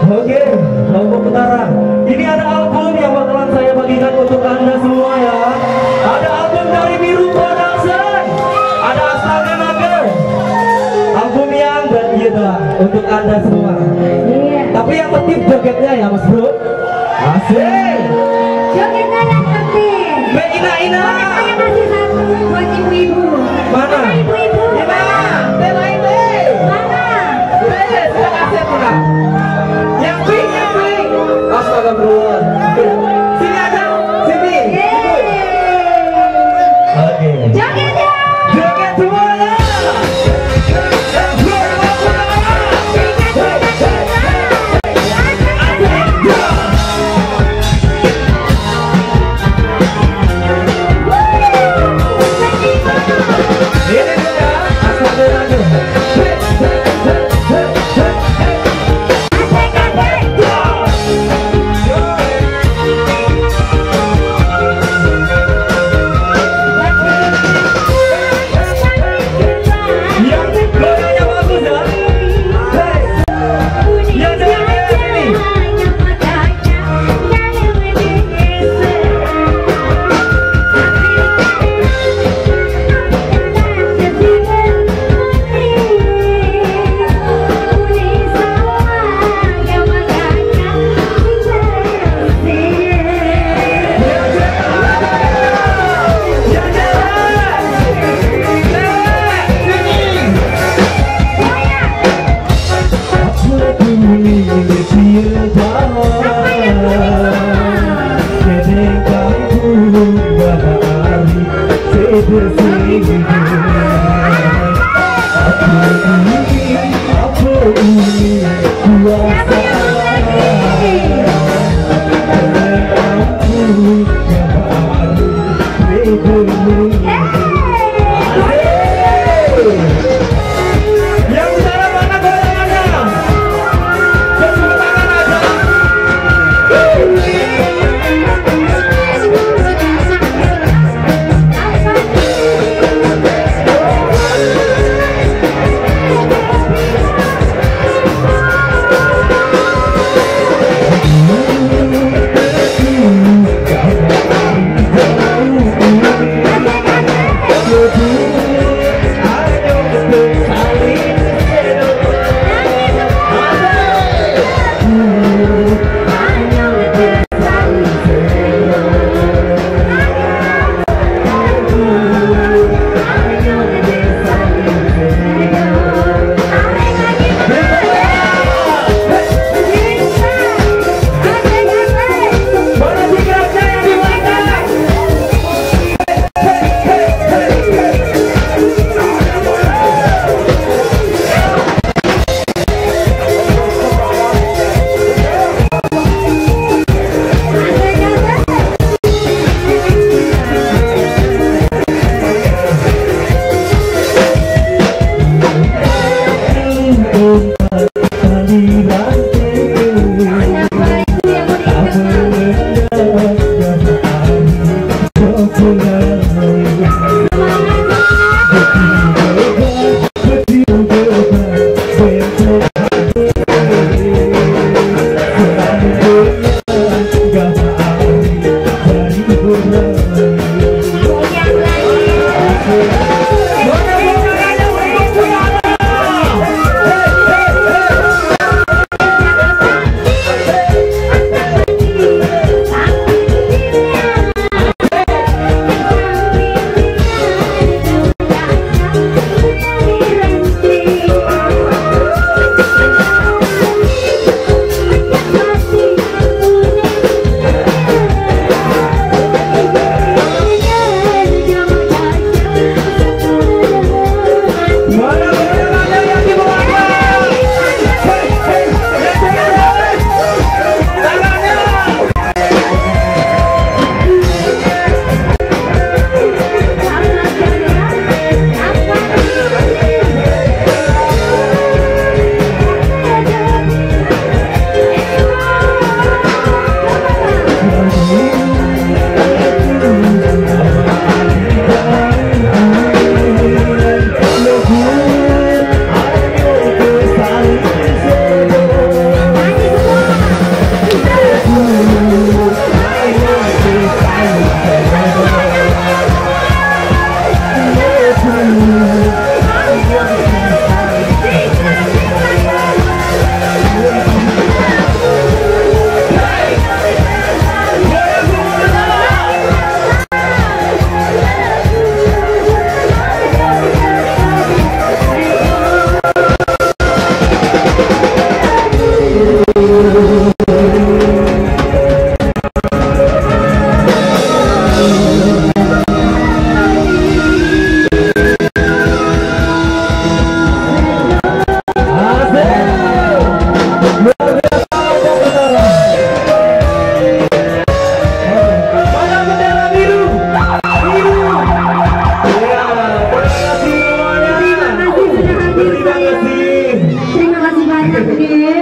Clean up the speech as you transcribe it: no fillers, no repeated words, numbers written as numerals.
Oke, Lombok Utara. Ini ada album yang bakalan saya bagikan untuk Anda semua ya. Ada album dari Biru Production, ada Astaga Naga. Album yang dan gitu untuk Anda semua. Tapi yang penting jogetnya ya Mas Bro. Asik. Jogetnya yang penting. Mbak Ina. Saya kasih satu buat ibu-ibu. Mana? Ibu-ibu. Mana? Mana? Sudah kasih pula. Yang pink. Astaga bro. Sini aja, sini. Oke. Jogetnya. Joget semuanya. Ini dia, Astaga Naga. Dek.